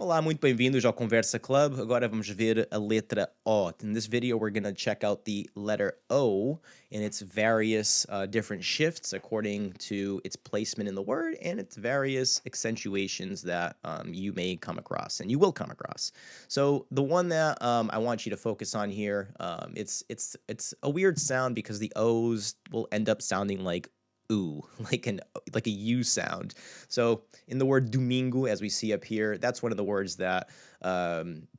Olá, muito bem-vindos ao Conversa Club. Agora vamos ver a letra O. In this video, we're going to check out the letter O and its various different shifts according to its placement in the word and its various accentuations that you may come across and you will come across. So the one that I want you to focus on here, it's a weird sound because the O's will end up sounding like ooh, like a U sound. So in the word domingo, as we see up here, that's one of the words that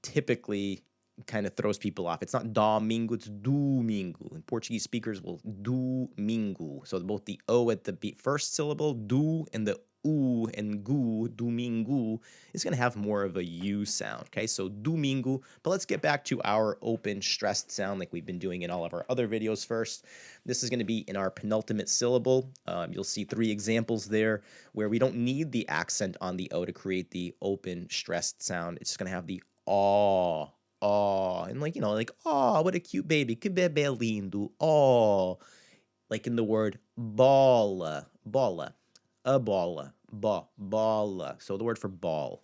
typically kind of throws people off. It's not domingo, it's domingo. And Portuguese speakers will domingo. So both the O at the first syllable, do, and the U and gu, domingo, is going to have more of a U sound. Okay, so domingo. But let's get back to our open stressed sound like we've been doing in all of our other videos first. This is going to be in our penultimate syllable. You'll see 3 examples there where we don't need the accent on the O to create the open stressed sound. It's just going to have the aw, aw, and like, aw, what a cute baby, que bebê lindo, aw, like in the word bola, bola, a bola, bola. So the word for ball.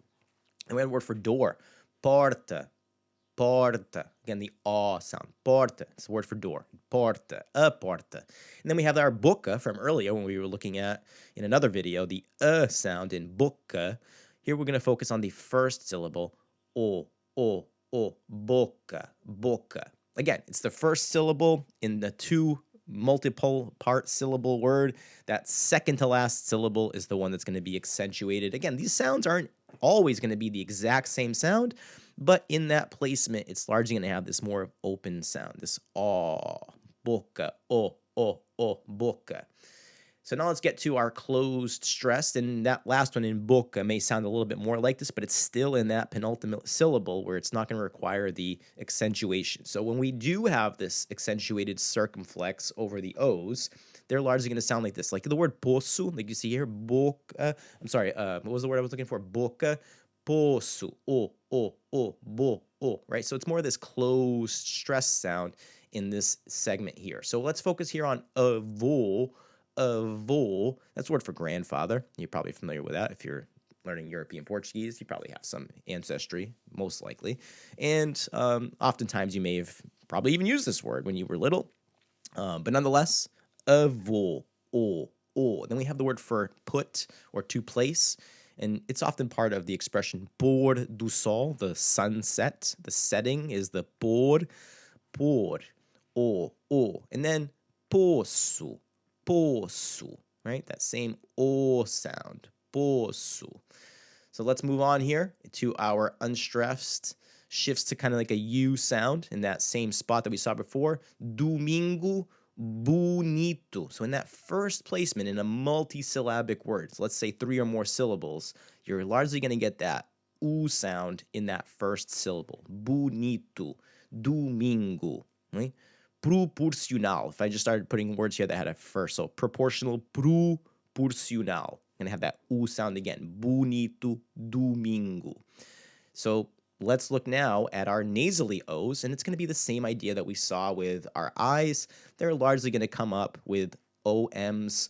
And we had a word for door, porta, porta. Again, the aw sound. Porta. It's the word for door. Porta. A porta. And then we have our boca from earlier when we were looking at in another video, the sound in boca. Here we're going to focus on the first syllable. O, boca, boca. Again, it's the first syllable in the 2 multiple part syllable word. That second to last syllable is the one that's going to be accentuated. Again, these sounds aren't always going to be the exact same sound, but in that placement, it's largely going to have this more open sound, this aw, boca, boca. So now let's get to our closed stressed, and that last one in boca may sound a little bit more like this, but it's still in that penultimate syllable where it's not going to require the accentuation. So when we do have this accentuated circumflex over the O's, they're largely going to sound like this, like the word poço, like you see here, boca. I'm sorry, what was the word I was looking for? Boca, poço, right? So it's more of this closed stress sound in this segment here. So let's focus here on avô. Avô, that's a word for grandfather. You're probably familiar with that if you're learning European Portuguese. You probably have some ancestry, most likely. And oftentimes you may have probably even used this word when you were little. But nonetheless, avô, o. Then we have the word for put or to place. And it's often part of the expression pôr do sol, the sunset. The setting is the pôr, o. And then poço, poço, right? That same O sound, poço. So let's move on here to our unstressed, shifts to kind of like a U sound in that same spot that we saw before. Domingo, bu-NEE-tu. So in that first placement in a multisyllabic word, so let's say 3 or more syllables, you're largely going to get that U sound in that first syllable. Bu-NEE-tu, domingo, right? Proporcional. If I just started putting words here that had a first, so proportional, proporcional. And have that U sound again. Bonito, domingo. So let's look now at our nasally O's, and it's going to be the same idea that we saw with our I's. They're largely going to come up with OMs,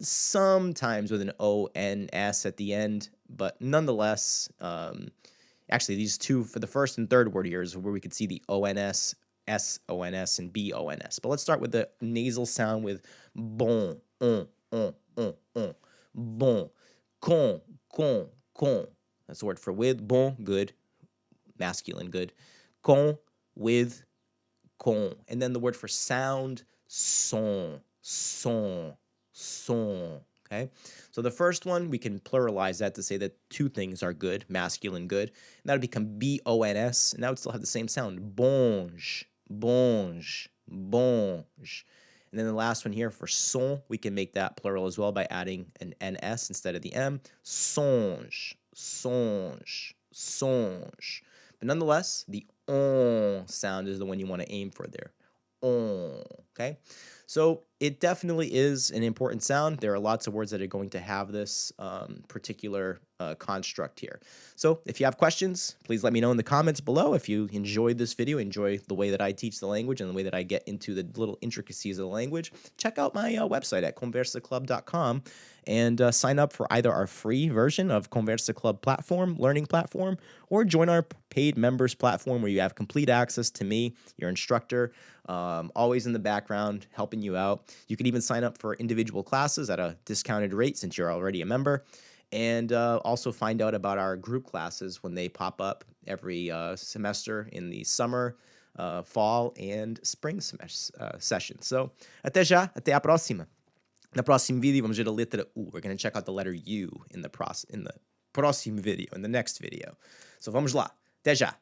sometimes with an ONS at the end, but nonetheless, actually these 2 for the first and third word here is where we could see the ONS, SONS, and BONS. But let's start with the nasal sound with bon, bon, con. That's the word for with, bon, good, masculine, good, con, with, con. And then the word for sound, son, okay? So the first one, we can pluralize that to say that 2 things are good, masculine, good, and that would become BONS, and that would still have the same sound, bonge. And then the last one here for son, we can make that plural as well by adding an NS instead of the M. Songe. But nonetheless, the on sound is the one you want to aim for there. On, okay? So it definitely is an important sound. There are lots of words that are going to have this particular construct here. So if you have questions, please let me know in the comments below. If you enjoyed this video, enjoy the way that I teach the language and the way that I get into the little intricacies of the language, check out my website at conversaclub.com and sign up for either our free version of Conversa Club platform, learning platform, or join our paid members platform where you have complete access to me, your instructor, always in the background, helping you out. You can even sign up for individual classes at a discounted rate since you're already a member, and also find out about our group classes when they pop up every semester in the summer, fall, and spring session. So, até já, até a próxima. No próximo vídeo vamos ver a letra U. We're going to check out the letter U in the próximo video, in the next video. So vamos lá. Até já.